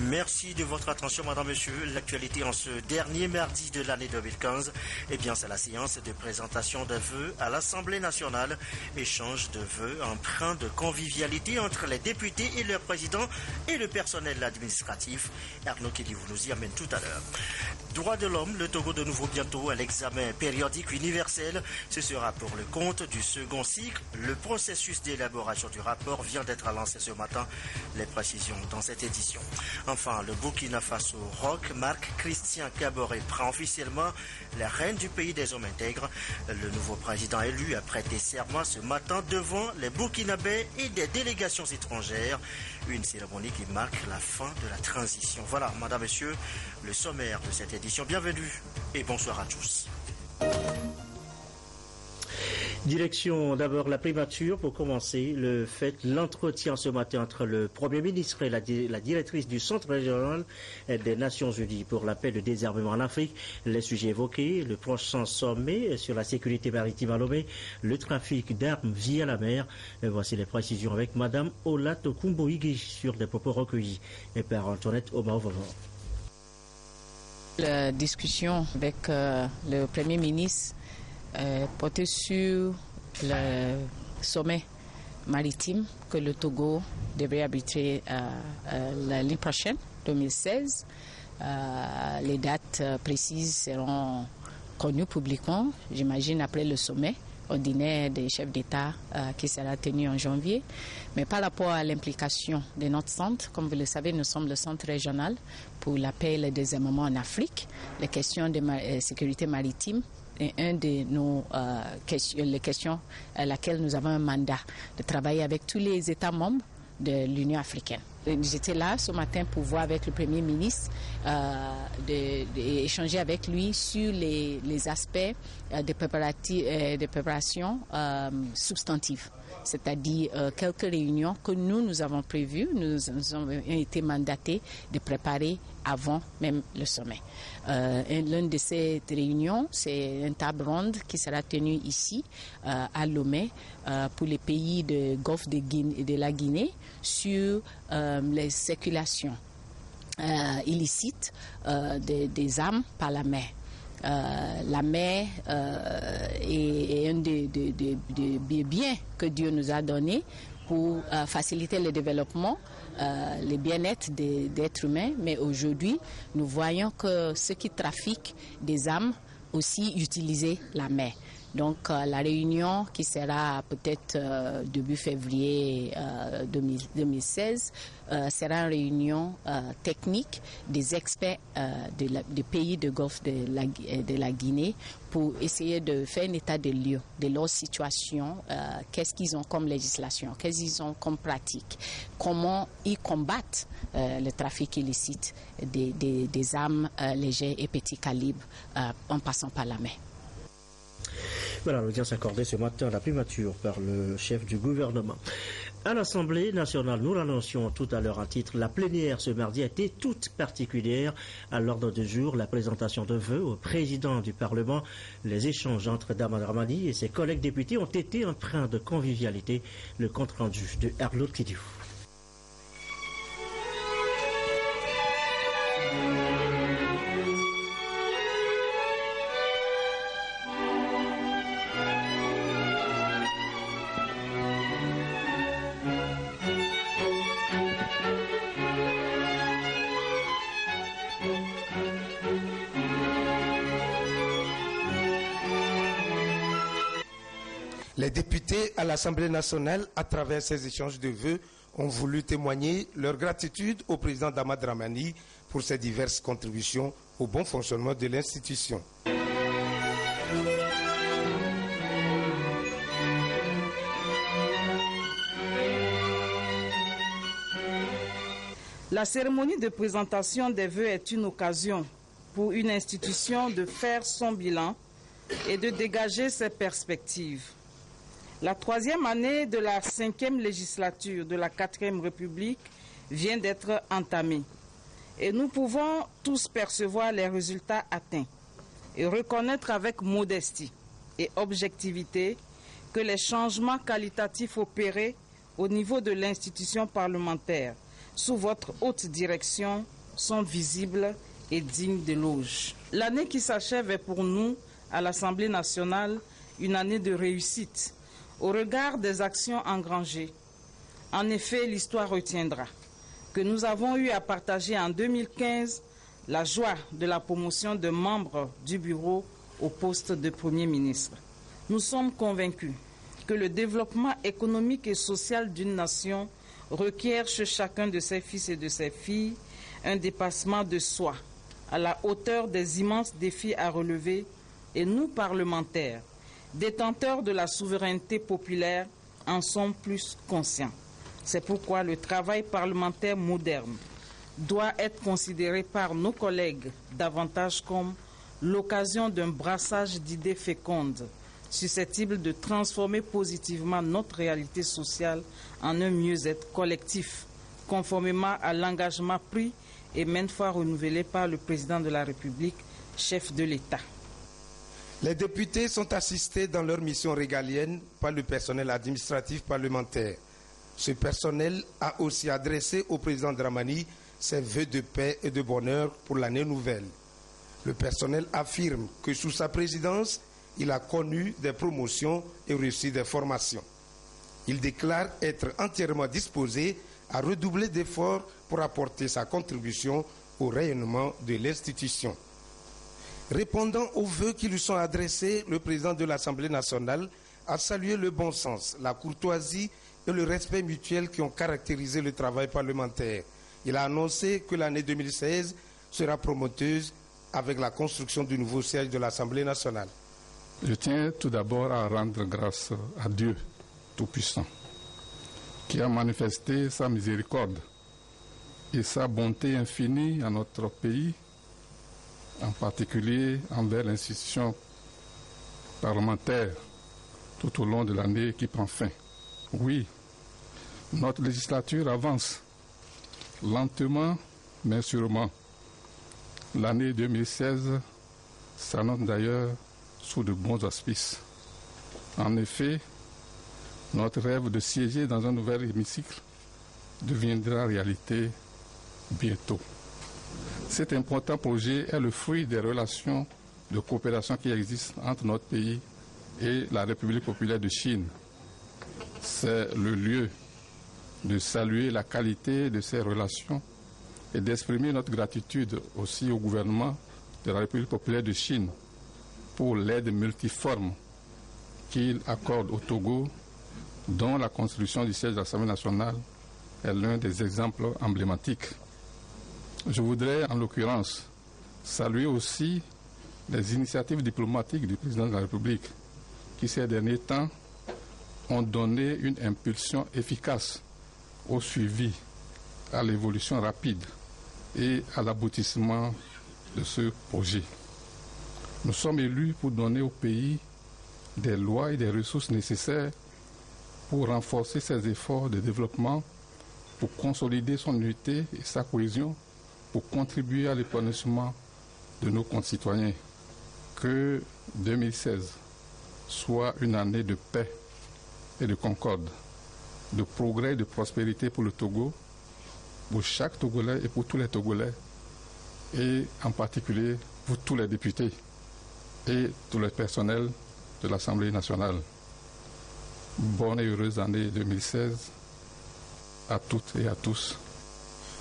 Merci de votre attention, madame, monsieur. L'actualité en ce dernier mardi de l'année 2015, eh bien, c'est la séance de présentation de vœux à l'Assemblée nationale. Échange de vœux empreint de convivialité entre les députés et leur président et le personnel administratif. Arnaud Kédivou nous y amène tout à l'heure. Droits de l'homme, le Togo de nouveau bientôt à l'examen périodique universel. Ce sera pour le compte du second cycle. Le processus d'élaboration du rapport vient d'être lancé ce matin. Les précisions dans cette édition. Enfin, le Burkina Faso Roch, Marc Christian Kaboré, prend officiellement la reine du pays des hommes intègres. Le nouveau président élu a prêté serment ce matin devant les Burkinabés et des délégations étrangères. Une cérémonie qui marque la fin de la transition. Voilà, madame, messieurs, le sommaire de cette édition. Bienvenue et bonsoir à tous. Direction d'abord la primature pour commencer l'entretien ce matin entre le Premier ministre et la directrice du Centre régional des Nations Unies pour la paix et le désarmement en Afrique. Les sujets évoqués, le prochain sommet sur la sécurité maritime à Lomé, le trafic d'armes via la mer. Et voici les précisions avec madame Olato Kumboigi sur des propos recueillis et par Antoinette Omaovovo. La discussion avec le Premier ministre porté sur le sommet maritime que le Togo devrait arbitrer l'année prochaine, 2016. Les dates précises seront connues publiquement, j'imagine, après le sommet ordinaire des chefs d'État qui sera tenu en janvier. Mais par rapport à l'implication de notre centre, comme vous le savez, nous sommes le centre régional pour la paix et le désarmement en Afrique. Les questions de sécurité maritime est un de nos les questions à laquelle nous avons un mandat de travailler avec tous les États membres de l'Union africaine. J'étais là ce matin pour voir avec le Premier ministre, échanger avec lui sur les aspects de préparation substantive, c'est-à-dire quelques réunions que nous avons prévues, nous avons été mandatés de préparer avant même le sommet. L'une de ces réunions, c'est une table ronde qui sera tenue ici à Lomé pour les pays du Golfe de la Guinée sur les circulations illicites des armes par la mer. La mer est un des biens que Dieu nous a donné pour faciliter le développement, le bien-être d'êtres humains. Mais aujourd'hui, nous voyons que ceux qui trafiquent des armes aussi utilisent la mer. Donc la réunion qui sera peut-être début février 2016 sera une réunion technique des experts des pays du Golfe de la Guinée pour essayer de faire un état de lieu de leur situation, qu'est-ce qu'ils ont comme législation, qu'est-ce qu'ils ont comme pratique, comment ils combattent le trafic illicite des armes légères et petits calibres en passant par la mer. Voilà l'audience accordée ce matin à la primature par le chef du gouvernement. À l'Assemblée nationale, nous l'annoncions tout à l'heure en titre, la plénière ce mardi a été toute particulière. À l'ordre du jour, la présentation de vœux au président du Parlement. Les échanges entre Daman Ramani et ses collègues députés ont été empreints de convivialité. Le compte rendu de Arnaud Kédivou. Les députés à l'Assemblée nationale, à travers ces échanges de vœux, ont voulu témoigner leur gratitude au président Daman Ramani pour ses diverses contributions au bon fonctionnement de l'institution. La cérémonie de présentation des vœux est une occasion pour une institution de faire son bilan et de dégager ses perspectives. La 3e année de la 5e législature de la 4e République vient d'être entamée et nous pouvons tous percevoir les résultats atteints et reconnaître avec modestie et objectivité que les changements qualitatifs opérés au niveau de l'institution parlementaire sous votre haute direction sont visibles et dignes d'éloge. L'année qui s'achève est pour nous, à l'Assemblée nationale, une année de réussite au regard des actions engrangées. En effet, l'histoire retiendra que nous avons eu à partager en 2015 la joie de la promotion de membres du bureau au poste de Premier ministre. Nous sommes convaincus que le développement économique et social d'une nation requiert chez chacun de ses fils et de ses filles un dépassement de soi à la hauteur des immenses défis à relever, et nous, parlementaires, détenteurs de la souveraineté populaire, en sommes plus conscients. C'est pourquoi le travail parlementaire moderne doit être considéré par nos collègues davantage comme l'occasion d'un brassage d'idées fécondes, susceptibles de transformer positivement notre réalité sociale en un mieux-être collectif, conformément à l'engagement pris et maintes fois renouvelé par le président de la République, chef de l'État. Les députés sont assistés dans leur mission régalienne par le personnel administratif parlementaire. Ce personnel a aussi adressé au président Dramani ses vœux de paix et de bonheur pour l'année nouvelle. Le personnel affirme que sous sa présidence, il a connu des promotions et reçu des formations. Il déclare être entièrement disposé à redoubler d'efforts pour apporter sa contribution au rayonnement de l'institution. Répondant aux vœux qui lui sont adressés, le président de l'Assemblée nationale a salué le bon sens, la courtoisie et le respect mutuel qui ont caractérisé le travail parlementaire. Il a annoncé que l'année 2016 sera promoteuse avec la construction du nouveau siège de l'Assemblée nationale. Je tiens tout d'abord à rendre grâce à Dieu Tout-Puissant, qui a manifesté sa miséricorde et sa bonté infinie à notre pays, en particulier envers l'institution parlementaire tout au long de l'année qui prend fin. Oui, notre législature avance lentement mais sûrement. L'année 2016 s'annonce d'ailleurs sous de bons auspices. En effet, notre rêve de siéger dans un nouvel hémicycle deviendra réalité bientôt. Cet important projet est le fruit des relations de coopération qui existent entre notre pays et la République populaire de Chine. C'est le lieu de saluer la qualité de ces relations et d'exprimer notre gratitude aussi au gouvernement de la République populaire de Chine pour l'aide multiforme qu'il accorde au Togo, dont la construction du siège de l'Assemblée nationale est l'un des exemples emblématiques. Je voudrais en l'occurrence saluer aussi les initiatives diplomatiques du président de la République qui ces derniers temps ont donné une impulsion efficace au suivi, à l'évolution rapide et à l'aboutissement de ce projet. Nous sommes élus pour donner au pays des lois et des ressources nécessaires pour renforcer ses efforts de développement, pour consolider son unité et sa cohésion, pour contribuer à l'épanouissement de nos concitoyens. Que 2016 soit une année de paix et de concorde, de progrès et de prospérité pour le Togo, pour chaque Togolais et pour tous les Togolais, et en particulier pour tous les députés et tous les personnels de l'Assemblée nationale. Bonne et heureuse année 2016 à toutes et à tous.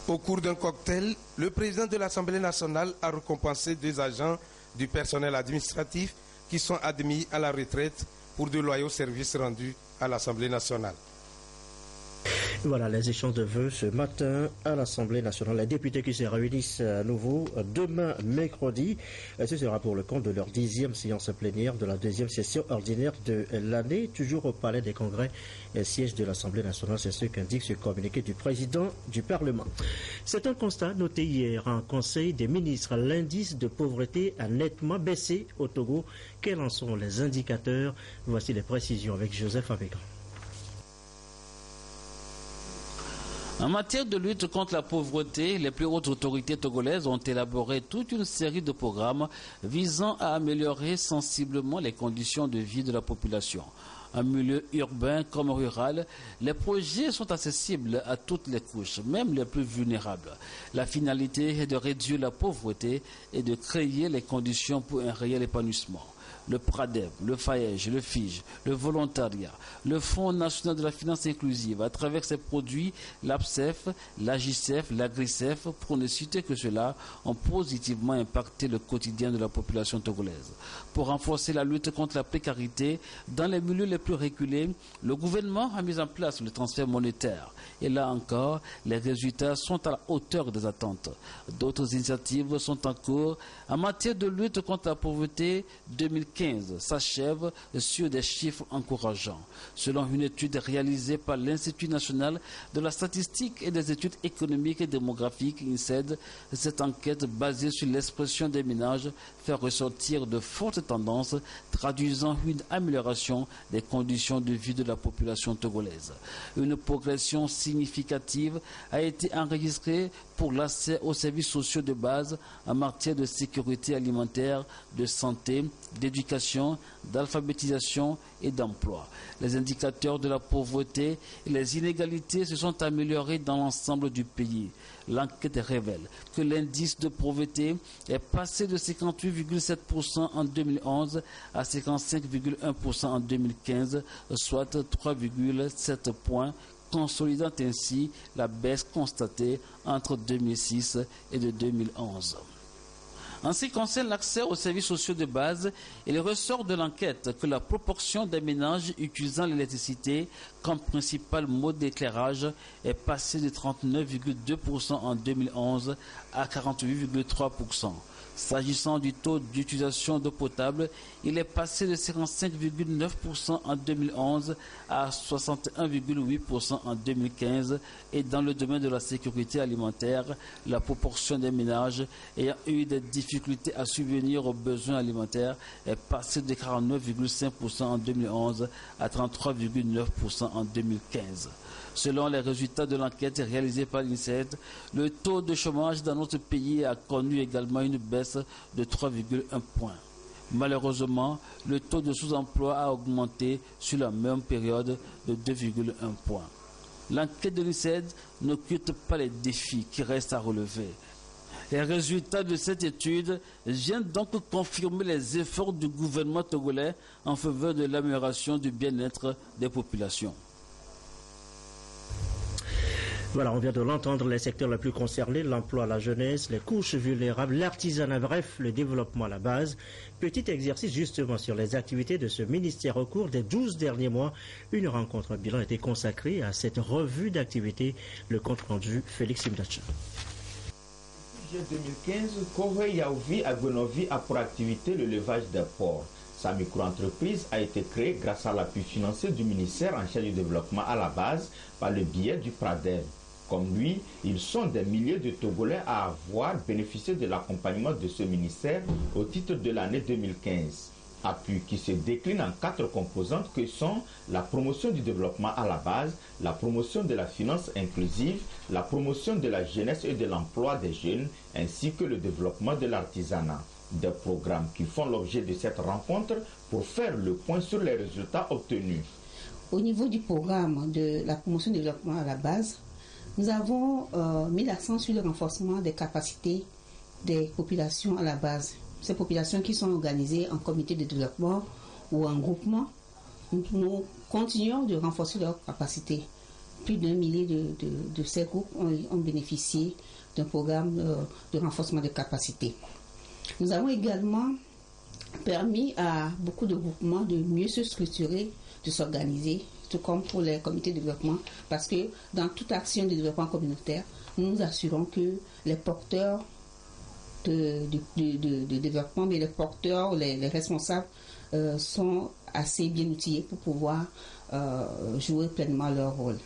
Au cours d'un cocktail, le président de l'Assemblée nationale a récompensé 2 agents du personnel administratif qui sont admis à la retraite pour de loyaux services rendus à l'Assemblée nationale. Voilà les échanges de vœux ce matin à l'Assemblée nationale. Les députés qui se réunissent à nouveau demain, mercredi. Ce sera pour le compte de leur 10e séance plénière de la 2e session ordinaire de l'année, toujours au Palais des Congrès, siège de l'Assemblée nationale. C'est ce qu'indique ce communiqué du président du Parlement. C'est un constat noté hier en Conseil des ministres. L'indice de pauvreté a nettement baissé au Togo. Quels en sont les indicateurs? Voici les précisions avec Joseph Abégan. En matière de lutte contre la pauvreté, les plus hautes autorités togolaises ont élaboré toute une série de programmes visant à améliorer sensiblement les conditions de vie de la population. En milieu urbain comme rural, les projets sont accessibles à toutes les couches, même les plus vulnérables. La finalité est de réduire la pauvreté et de créer les conditions pour un réel épanouissement. Le PRADEP, le FAEJ, le FIJ, le volontariat, le Fonds national de la finance inclusive, à travers ses produits, l'APSEF, l'AGICEF, l'AGRICEF, pour ne citer que cela, ont positivement impacté le quotidien de la population togolaise. Pour renforcer la lutte contre la précarité, dans les milieux les plus reculés, le gouvernement a mis en place le transfert monétaire. Et là encore, les résultats sont à la hauteur des attentes. D'autres initiatives sont en cours. En matière de lutte contre la pauvreté, 2015 s'achève sur des chiffres encourageants. Selon une étude réalisée par l'Institut national de la statistique et des études économiques et démographiques, INSED, cette enquête basée sur l'expression des ménages fait ressortir de fortes tendances, traduisant une amélioration des conditions de vie de la population togolaise. Une progression significative a été enregistrée pour l'accès aux services sociaux de base en matière de sécurité alimentaire, de santé, d'éducation, d'alphabétisation et d'emploi. Les indicateurs de la pauvreté et les inégalités se sont améliorés dans l'ensemble du pays. L'enquête révèle que l'indice de pauvreté est passé de 58,7% en 2011 à 55,1% en 2015, soit 3,7 points, consolidant ainsi la baisse constatée entre 2006 et de 2011. En ce qui concerne l'accès aux services sociaux de base, il ressort de l'enquête que la proportion des ménages utilisant l'électricité comme principal mode d'éclairage est passée de 39,2% en 2011 à 48,3%. S'agissant du taux d'utilisation d'eau potable, il est passé de 55,9% en 2011 à 61,8% en 2015. Et dans le domaine de la sécurité alimentaire, la proportion des ménages ayant eu des difficultés à subvenir aux besoins alimentaires est passée de 49,5% en 2011 à 33,9% en 2015. Selon les résultats de l'enquête réalisée par l'INSED, le taux de chômage dans notre pays a connu également une baisse de 3,1 points. Malheureusement, le taux de sous-emploi a augmenté sur la même période de 2,1 points. L'enquête de l'INSED n'occulte pas les défis qui restent à relever. Les résultats de cette étude viennent donc confirmer les efforts du gouvernement togolais en faveur de l'amélioration du bien-être des populations. Voilà, on vient de l'entendre, les secteurs les plus concernés, l'emploi, la jeunesse, les couches vulnérables, l'artisanat, bref, le développement à la base. Petit exercice justement sur les activités de ce ministère au cours des 12 derniers mois. Une rencontre bilan a été consacrée à cette revue d'activités. Le compte rendu, Félix Imdacha. En 2015, Kowe Yaouvi à Gonovi a pour activité le levage des porcs. Sa micro-entreprise a été créée grâce à l'appui financier du ministère en charge du développement à la base par le biais du PRADEP. Comme lui, ils sont des milliers de Togolais à avoir bénéficié de l'accompagnement de ce ministère au titre de l'année 2015. Appui qui se décline en 4 composantes que sont la promotion du développement à la base, la promotion de la finance inclusive, la promotion de la jeunesse et de l'emploi des jeunes, ainsi que le développement de l'artisanat. Des programmes qui font l'objet de cette rencontre pour faire le point sur les résultats obtenus. Au niveau du programme de la promotion du développement à la base, nous avons mis l'accent sur le renforcement des capacités des populations à la base. Ces populations qui sont organisées en comité de développement ou en groupement, nous continuons de renforcer leurs capacités. Plus d'1 millier de ces groupes ont bénéficié d'un programme de renforcement de capacités. Nous avons également permis à beaucoup de groupements de mieux se structurer, de s'organiser, tout comme pour les comités de développement, parce que dans toute action de développement communautaire, nous nous assurons que les porteurs de développement, mais les porteurs, les responsables sont assez bien outillés pour pouvoir jouer pleinement leur rôle.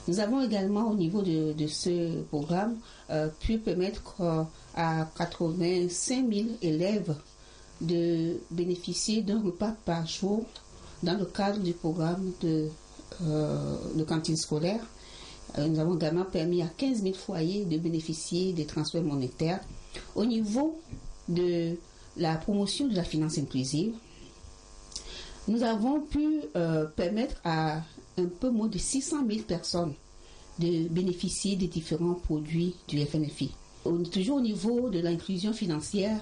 Nous avons également au niveau de ce programme pu permettre à 85 000 élèves de bénéficier d'un repas par jour dans le cadre du programme de cantine scolaire. Nous avons également permis à 15 000 foyers de bénéficier des transferts monétaires. Au niveau de la promotion de la finance inclusive, nous avons pu permettre à un peu moins de 600 000 personnes de bénéficier des différents produits du FNFI. Toujours au niveau de l'inclusion financière,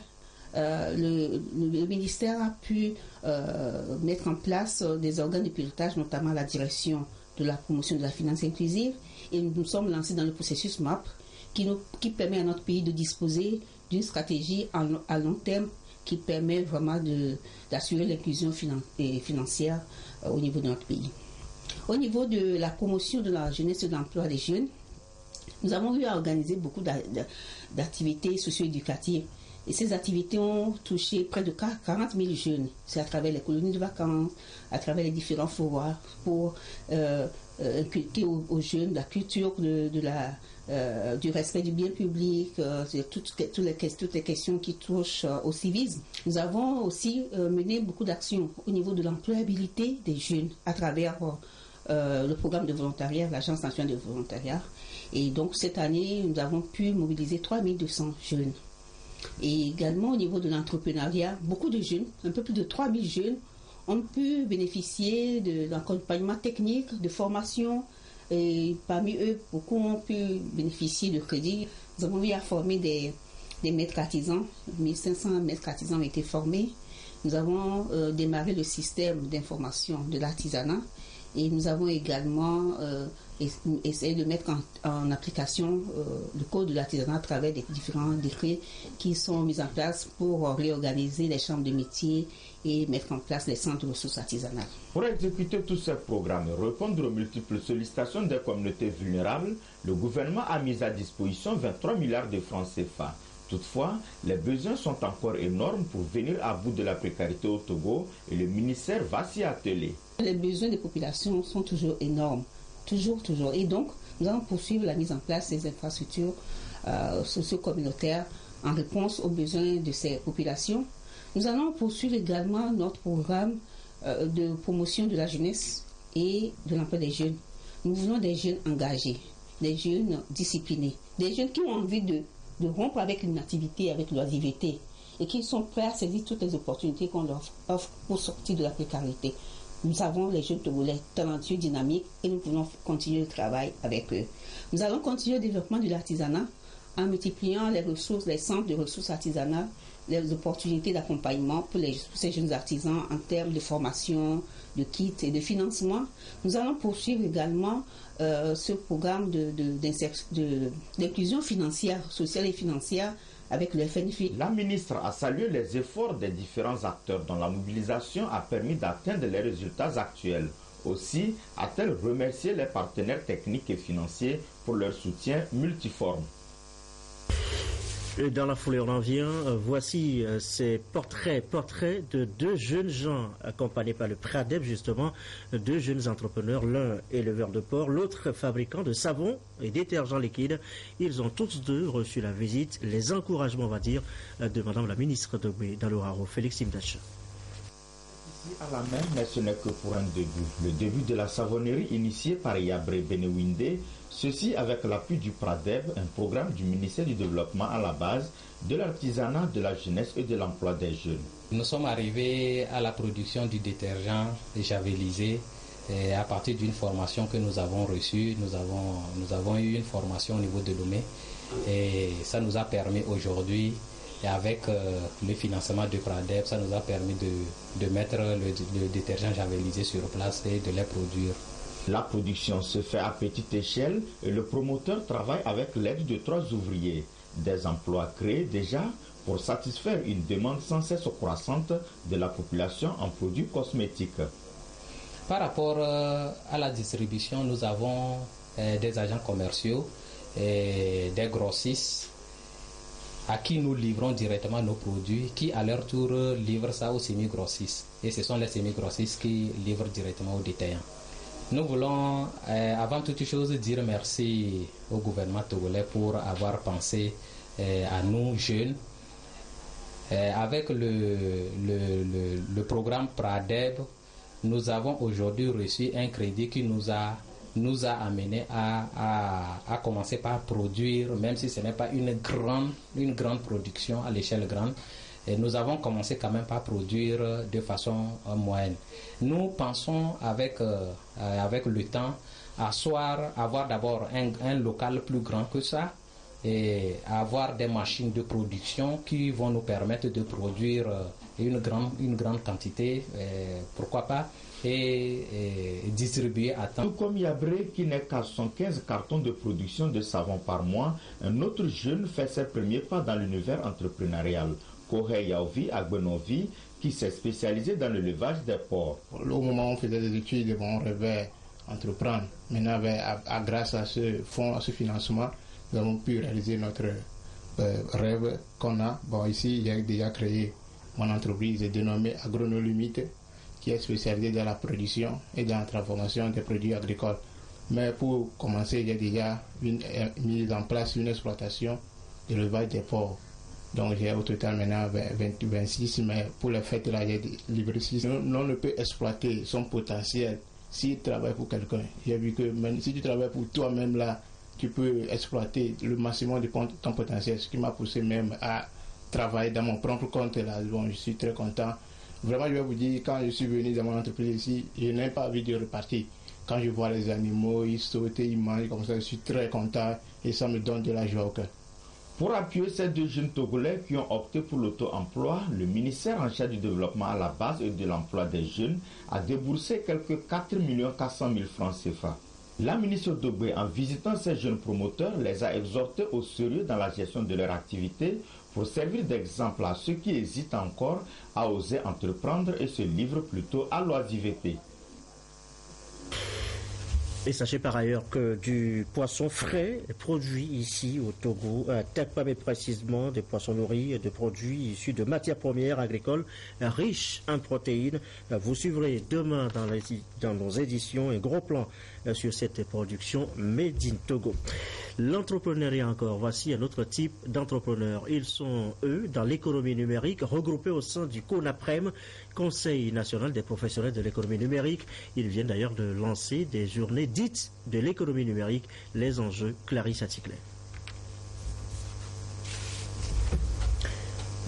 le ministère a pu mettre en place des organes de pilotage, notamment la direction de la promotion de la finance inclusive, et nous sommes lancés dans le processus MAP qui permet à notre pays de disposer d'une stratégie à long terme qui permet vraiment d'assurer l'inclusion financière au niveau de notre pays. Au niveau de la promotion de la jeunesse et de l'emploi des jeunes, nous avons eu à organiser beaucoup d'activités socio-éducatives. Et ces activités ont touché près de 40 000 jeunes. C'est à travers les colonies de vacances, à travers les différents forums pour inculquer aux jeunes la culture du respect du bien public, toutes les questions qui touchent au civisme. Nous avons aussi mené beaucoup d'actions au niveau de l'employabilité des jeunes à travers le programme de volontariat, l'Agence nationale de volontariat. Et donc cette année, nous avons pu mobiliser 3200 jeunes. Et également au niveau de l'entrepreneuriat, beaucoup de jeunes, un peu plus de 3000 jeunes, ont pu bénéficier de l'accompagnement technique, de formation. Et parmi eux, beaucoup ont pu bénéficier de crédits. Nous avons eu à former des maîtres artisans. 1500 maîtres artisans ont été formés. Nous avons démarré le système d'information de l'artisanat. Et nous avons également essayé de mettre en application le code de l'artisanat à travers des différents décrets qui sont mis en place pour réorganiser les chambres de métiers et mettre en place les centres de ressources artisanales. Pour exécuter tous ces programmes et répondre aux multiples sollicitations des communautés vulnérables, le gouvernement a mis à disposition 23 milliards de francs CFA. Toutefois, les besoins sont encore énormes pour venir à bout de la précarité au Togo et le ministère va s'y atteler. Les besoins des populations sont toujours énormes, toujours. Et donc, nous allons poursuivre la mise en place des infrastructures socio-communautaires en réponse aux besoins de ces populations. Nous allons poursuivre également notre programme de promotion de la jeunesse et de l'emploi des jeunes. Nous voulons des jeunes engagés, des jeunes disciplinés, des jeunes qui ont envie de rompre avec l'inactivité, avec l'oisiveté et qui sont prêts à saisir toutes les opportunités qu'on leur offre pour sortir de la précarité. Nous avons les jeunes Togolais talentueux, dynamiques et nous voulons continuer le travail avec eux. Nous allons continuer le développement de l'artisanat en multipliant les ressources, les centres de ressources artisanales, les opportunités d'accompagnement pour ces jeunes artisans en termes de formation, de kits et de financement. Nous allons poursuivre également ce programme d'inclusion financière, sociale et financière avec le FNFI. La ministre a salué les efforts des différents acteurs dont la mobilisation a permis d'atteindre les résultats actuels. Aussi a-t-elle remercié les partenaires techniques et financiers pour leur soutien multiforme. Dans la foulée, on en vient. Voici ces portraits de deux jeunes gens accompagnés par le Pradeb, justement, deux jeunes entrepreneurs, l'un éleveur de porc, l'autre fabricant de savon et détergents liquides. Ils ont tous deux reçu la visite, les encouragements, on va dire, de Madame la ministre de Daloraro, Félix Imdacha. Ici à la main, mais ce n'est que pour un début. Le début de la savonnerie initié par Yabré Benewinde, ceci avec l'appui du Pradeb, un programme du ministère du Développement à la base de l'artisanat, de la jeunesse et de l'emploi des jeunes. Nous sommes arrivés à la production du détergent javelisé à partir d'une formation que nous avons reçue. Nous avons eu une formation au niveau de Lomé et ça nous a permis aujourd'hui, et avec le financement du Pradeb, ça nous a permis de mettre le détergent javelisé sur place et de les produire. La production se fait à petite échelle et le promoteur travaille avec l'aide de 3 ouvriers. Des emplois créés déjà pour satisfaire une demande sans cesse croissante de la population en produits cosmétiques. Par rapport à la distribution, nous avons des agents commerciaux et des grossistes à qui nous livrons directement nos produits, qui à leur tour livrent ça aux semi-grossistes. Et ce sont les semi-grossistes qui livrent directement aux détaillants. Nous voulons, avant toute chose, dire merci au gouvernement togolais pour avoir pensé à nous jeunes. Avec le programme Pradeb, nous avons aujourd'hui reçu un crédit qui nous a amené à commencer par produire, même si ce n'est pas une grande production à l'échelle grande, Et nous avons commencé quand même par produire de façon moyenne. Nous pensons avec le temps avoir d'abord un local plus grand que ça et avoir des machines de production qui vont nous permettre de produire une grande quantité, pourquoi pas, et distribuer à temps. Tout comme Yabré qui n'est qu'à 115 cartons de production de savon par mois, un autre jeune fait ses premiers pas dans l'univers entrepreneurial. Kohei Yaovi Agbenovi, qui s'est spécialisé dans le levage des porcs. Au moment où on faisait des études, on rêvait entreprendre. Maintenant, grâce à ce fonds, à ce financement, nous avons pu réaliser notre rêve qu'on a. Bon, ici, j'ai déjà créé mon entreprise dénommée Agronolimite, qui est spécialisée dans la production et dans la transformation des produits agricoles. Mais pour commencer, j'ai déjà mis en place une exploitation de l'élevage des porcs. Donc j'ai au total maintenant 26, mais pour le fait là, j'ai livré 6. On ne peut exploiter son potentiel s'il travaille pour quelqu'un. J'ai vu que même si tu travailles pour toi-même là, tu peux exploiter le maximum de ton potentiel, ce qui m'a poussé même à travailler dans mon propre compte là. Bon, je suis très content. Vraiment, je vais vous dire, quand je suis venu dans mon entreprise ici, je n'ai pas envie de repartir. Quand je vois les animaux, ils sautent, ils mangent comme ça, je suis très content et ça me donne de la joie au cœur. Pour appuyer ces deux jeunes Togolais qui ont opté pour l'auto-emploi, le ministère en charge du développement à la base et de l'emploi des jeunes a déboursé quelques 4 400 000 francs CFA. La ministre Dogbe, en visitant ces jeunes promoteurs, les a exhortés au sérieux dans la gestion de leur activité pour servir d'exemple à ceux qui hésitent encore à oser entreprendre et se livrent plutôt à l'oisiveté. Et sachez par ailleurs que du poisson frais est produit ici au Togo, à Tekpamé précisément, des poissons nourris et de produits issus de matières premières agricoles riches en protéines. Vous suivrez demain dans nos éditions un gros plan sur cette production Made in Togo. L'entrepreneuriat encore, voici un autre type d'entrepreneurs. Ils sont, eux, dans l'économie numérique, regroupés au sein du CONAPREM, Conseil national des professionnels de l'économie numérique. Ils viennent d'ailleurs de lancer des journées dites de l'économie numérique, les enjeux. Clarisse Aticlet.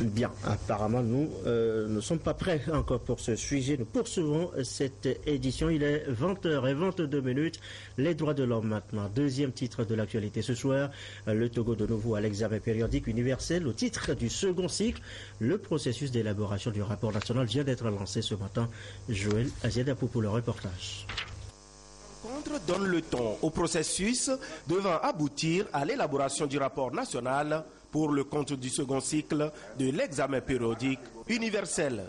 Bien, apparemment nous ne sommes pas prêts encore pour ce sujet. Nous poursuivons cette édition. Il est 20h22. Les droits de l'homme maintenant. Deuxième titre de l'actualité ce soir. Le Togo de nouveau à l'examen périodique universel. Au titre du second cycle, le processus d'élaboration du rapport national vient d'être lancé ce matin. Joël Aziadapou pour le reportage. Donne le ton au processus devant aboutir à l'élaboration du rapport national pour le compte du second cycle de l'examen périodique universel.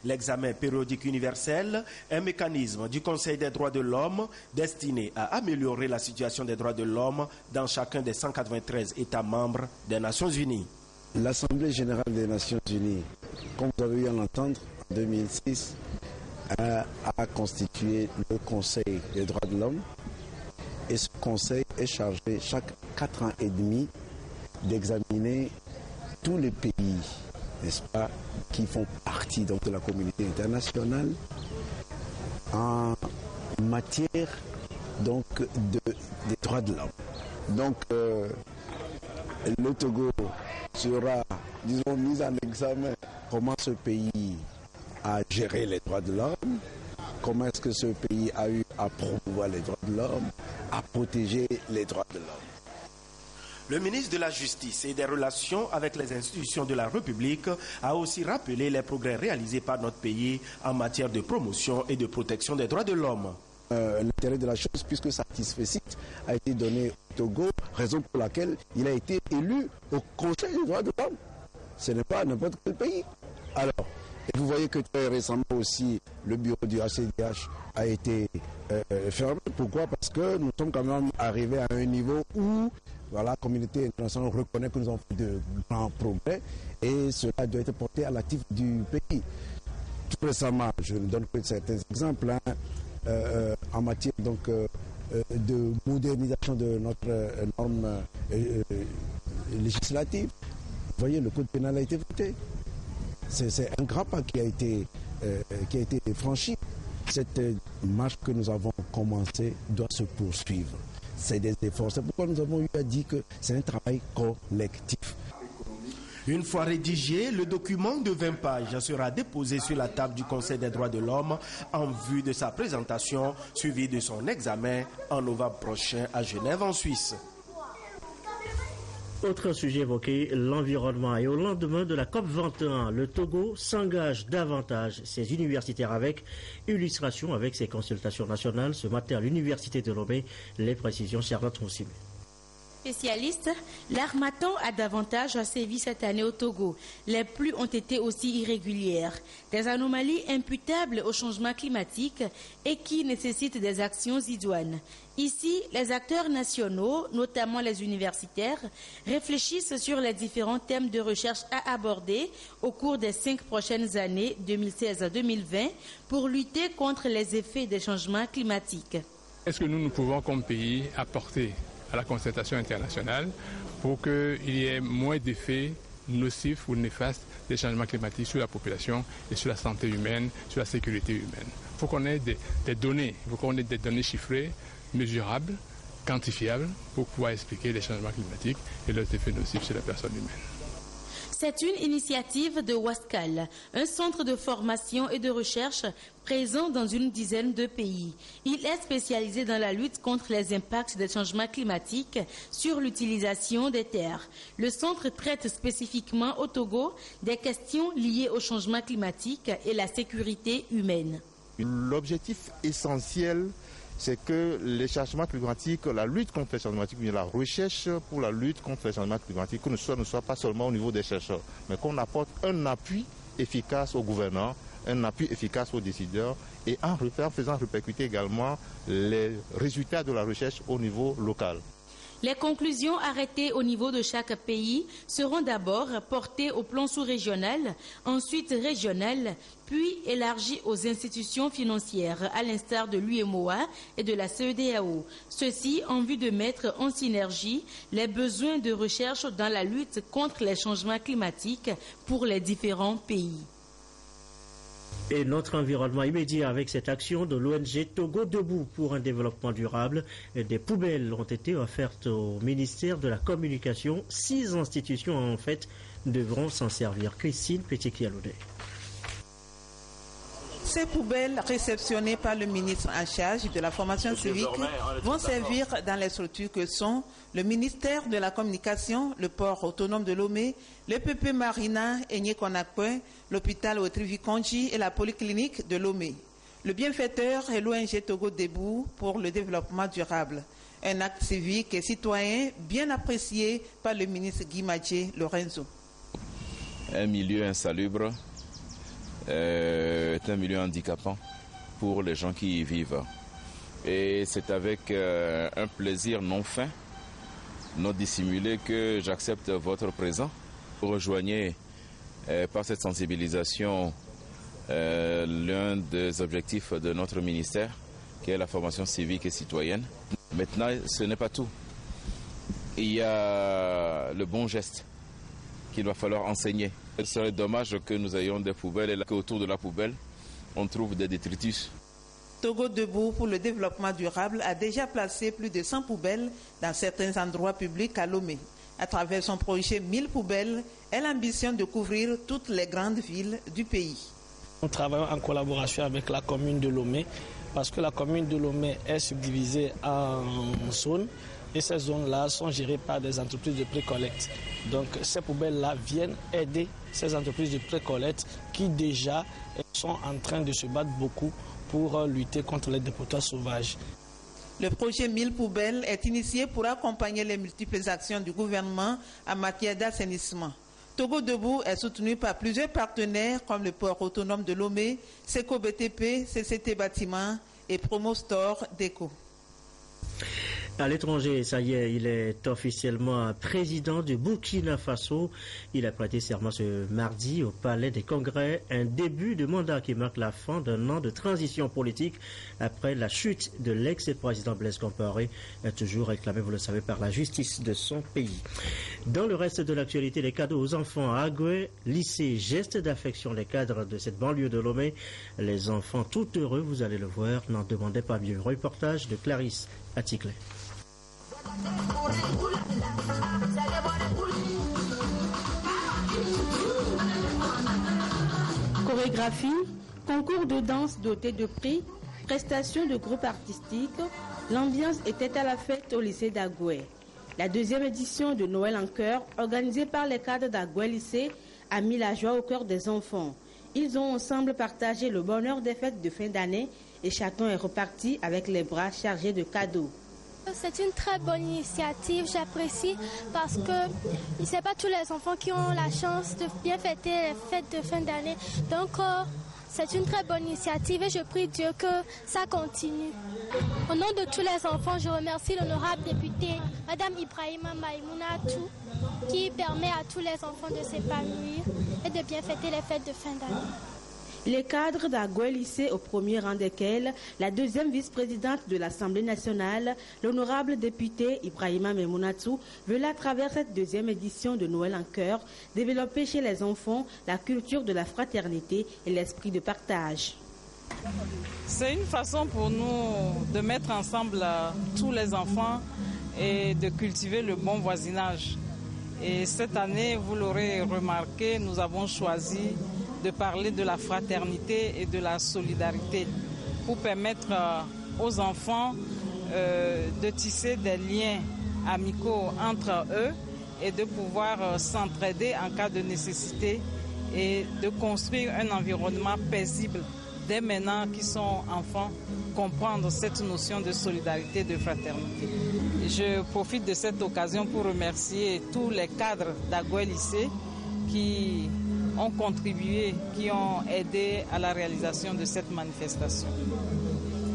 L'examen périodique universel est un mécanisme du Conseil des droits de l'homme destiné à améliorer la situation des droits de l'homme dans chacun des 193 États membres des Nations Unies. L'Assemblée générale des Nations Unies, comme vous avez eu à l'entendre, en 2006, a constitué le Conseil des droits de l'homme. Et ce Conseil est chargé chaque 4 ans et demi d'examiner tous les pays, n'est-ce pas, qui font partie donc, de la communauté internationale en matière donc, des droits de l'homme. Donc, le Togo sera, disons, mis en examen comment ce pays a géré les droits de l'homme, comment est-ce que ce pays a eu à promouvoir les droits de l'homme, à protéger les droits de l'homme. Le ministre de la Justice et des Relations avec les institutions de la République a aussi rappelé les progrès réalisés par notre pays en matière de promotion et de protection des droits de l'homme. L'intérêt de la chose, puisque satisfecit a été donné au Togo, raison pour laquelle il a été élu au Conseil des droits de l'homme. Ce n'est pas n'importe quel pays. Alors, et vous voyez que très récemment aussi, le bureau du ACDH a été fermé. Pourquoi? Parce que nous sommes quand même arrivés à un niveau où voilà, la communauté internationale reconnaît que nous avons fait de grands progrès et cela doit être porté à l'actif du pays. Tout récemment, je ne donne que certains exemples, en matière donc, de modernisation de notre norme législative. Vous voyez, le code pénal a été voté. C'est un grand pas qui a été franchi. Cette marche que nous avons commencée doit se poursuivre. C'est des efforts. C'est pourquoi nous avons eu à dire que c'est un travail collectif. Une fois rédigé, le document de 20 pages sera déposé sur la table du Conseil des droits de l'homme en vue de sa présentation, suivie de son examen en novembre prochain à Genève, en Suisse. Autre sujet évoqué, l'environnement. Et au lendemain de la COP21, le Togo s'engage davantage ses universitaires avec illustration avec ses consultations nationales. Ce matin à l'université de Lomé, les précisions Charlotte Moussime. Spécialiste, l'Harmattan a davantage sévi cette année au Togo. Les pluies ont été aussi irrégulières. Des anomalies imputables au changement climatique et qui nécessitent des actions idoines. Ici, les acteurs nationaux, notamment les universitaires, réfléchissent sur les différents thèmes de recherche à aborder au cours des 5 prochaines années, 2016 à 2020, pour lutter contre les effets des changements climatiques. Est-ce que nous pouvons, comme pays, apporter à la concertation internationale pour qu'il y ait moins d'effets nocifs ou néfastes des changements climatiques sur la population et sur la santé humaine, sur la sécurité humaine. Il faut qu'on ait des données, il faut qu'on ait des données chiffrées, mesurables, quantifiables pour pouvoir expliquer les changements climatiques et leurs effets nocifs sur la personne humaine. C'est une initiative de Wascal, un centre de formation et de recherche présent dans une dizaine de pays. Il est spécialisé dans la lutte contre les impacts des changements climatiques sur l'utilisation des terres. Le centre traite spécifiquement au Togo des questions liées au changement climatique et la sécurité humaine. L'objectif essentiel, c'est que les changements climatiques, la lutte contre les changements climatiques, la recherche pour la lutte contre les changements climatiques, ne soit pas seulement au niveau des chercheurs, mais qu'on apporte un appui efficace aux gouvernants, un appui efficace aux décideurs et en faisant répercuter également les résultats de la recherche au niveau local. Les conclusions arrêtées au niveau de chaque pays seront d'abord portées au plan sous-régional, ensuite régional, puis élargies aux institutions financières, à l'instar de l'UMOA et de la CEDEAO. Ceci en vue de mettre en synergie les besoins de recherche dans la lutte contre les changements climatiques pour les différents pays. Et notre environnement immédiat avec cette action de l'ONG Togo Debout pour un développement durable. Des poubelles ont été offertes au ministère de la Communication. 6 institutions en fait devront s'en servir. Christine Petit-Kialoudé. Ces poubelles réceptionnées par le ministre en charge de la formation civique vont servir dans les structures que sont le ministère de la Communication, le port autonome de Lomé, le PP Marina et Nyekonakwe, l'hôpital Otrivikonji et la polyclinique de Lomé. Le bienfaiteur est l'ONG Togo Debout pour le développement durable. Un acte civique et citoyen bien apprécié par le ministre Guy Madjé Lorenzo. Un milieu insalubre est un milieu handicapant pour les gens qui y vivent. Et c'est avec un plaisir non fin, non dissimulé que j'accepte votre présence. Vous rejoignez par cette sensibilisation l'un des objectifs de notre ministère, qui est la formation civique et citoyenne. Maintenant, ce n'est pas tout. Il y a le bon geste qu'il va falloir enseigner. Ce serait dommage que nous ayons des poubelles et qu'autour de la poubelle, on trouve des détritus. Togo Debout pour le développement durable a déjà placé plus de 100 poubelles dans certains endroits publics à Lomé. À travers son projet 1000 poubelles, elle ambitionne de couvrir toutes les grandes villes du pays. Nous travaillons en collaboration avec la commune de Lomé parce que la commune de Lomé est subdivisée en zones. Et ces zones-là sont gérées par des entreprises de pré-collecte. Donc ces poubelles-là viennent aider ces entreprises de pré-collecte qui déjà sont en train de se battre beaucoup pour lutter contre les dépotoirs sauvages. Le projet 1000 poubelles est initié pour accompagner les multiples actions du gouvernement en matière d'assainissement. Togo Debout est soutenu par plusieurs partenaires comme le port autonome de Lomé, Seco BTP, CCT Bâtiment et Promo Store Déco. À l'étranger, ça y est, il est officiellement président du Burkina Faso. Il a prêté serment ce mardi au Palais des Congrès, un début de mandat qui marque la fin d'un an de transition politique après la chute de l'ex-président Blaise Compaoré, toujours réclamé, vous le savez, par la justice de son pays. Dans le reste de l'actualité, les cadeaux aux enfants à Agoué, lycée, geste d'affection des cadres de cette banlieue de Lomé. Les enfants tout heureux, vous allez le voir, n'en demandez pas mieux. Reportage de Clarisse Aticlé. chorégraphie, concours de danse doté de prix, prestations de groupes artistiques, l'ambiance était à la fête au lycée d'Agoué. La deuxième édition de Noël en chœur, organisée par les cadres d'Agoué lycée, a mis la joie au cœur des enfants. Ils ont ensemble partagé le bonheur des fêtes de fin d'année et chacun est reparti avec les bras chargés de cadeaux. C'est une très bonne initiative, j'apprécie parce que ce n'est pas tous les enfants qui ont la chance de bien fêter les fêtes de fin d'année. Donc c'est une très bonne initiative et je prie Dieu que ça continue. Au nom de tous les enfants, je remercie l'honorable députée Madame Ibrahima Maïmounatou qui permet à tous les enfants de s'épanouir et de bien fêter les fêtes de fin d'année. Les cadres d'Agoué lycée, au premier rang desquels la deuxième vice-présidente de l'Assemblée nationale, l'honorable députée Ibrahima Maïmounatou, veut à travers cette deuxième édition de Noël en chœur développer chez les enfants la culture de la fraternité et l'esprit de partage. C'est une façon pour nous de mettre ensemble tous les enfants et de cultiver le bon voisinage. Et cette année, vous l'aurez remarqué, nous avons choisi de parler de la fraternité et de la solidarité pour permettre aux enfants de tisser des liens amicaux entre eux et de pouvoir s'entraider en cas de nécessité et de construire un environnement paisible dès maintenant qu'ils sont enfants, comprendre cette notion de solidarité et de fraternité. Je profite de cette occasion pour remercier tous les cadres d'Agoué lycée qui ont contribué, qui ont aidé à la réalisation de cette manifestation.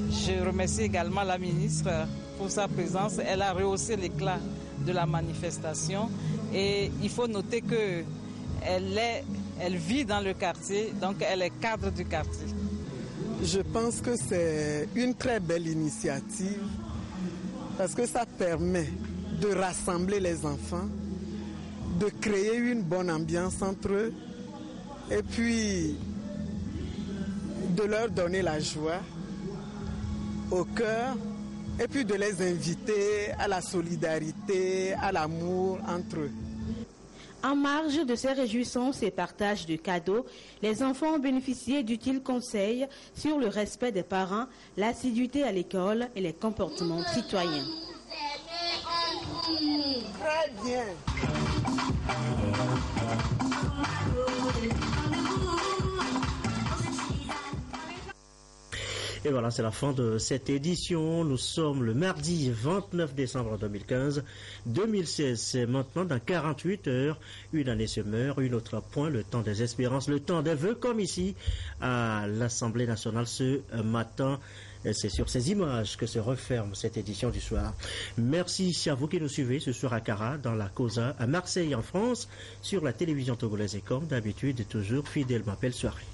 Je remercie également la ministre pour sa présence. Elle a rehaussé l'éclat de la manifestation et il faut noter qu'elle vit dans le quartier, donc elle est cadre du quartier. Je pense que c'est une très belle initiative parce que ça permet de rassembler les enfants, de créer une bonne ambiance entre eux et puis de leur donner la joie au cœur et puis de les inviter à la solidarité, à l'amour entre eux. En marge de ces réjouissances et partage de cadeaux, les enfants ont bénéficié d'utiles conseils sur le respect des parents, l'assiduité à l'école et les comportements citoyens. Très bien. Et voilà, c'est la fin de cette édition. Nous sommes le mardi 29 décembre 2015. 2016, c'est maintenant dans 48 heures. Une année se meurt, une autre point, le temps des espérances, le temps des vœux, comme ici à l'Assemblée nationale ce matin. C'est sur ces images que se referme cette édition du soir. Merci à vous qui nous suivez ce soir à Cara, dans la Causa, à Marseille en France, sur la télévision togolaise et comme d'habitude, toujours fidèlement belle soirée.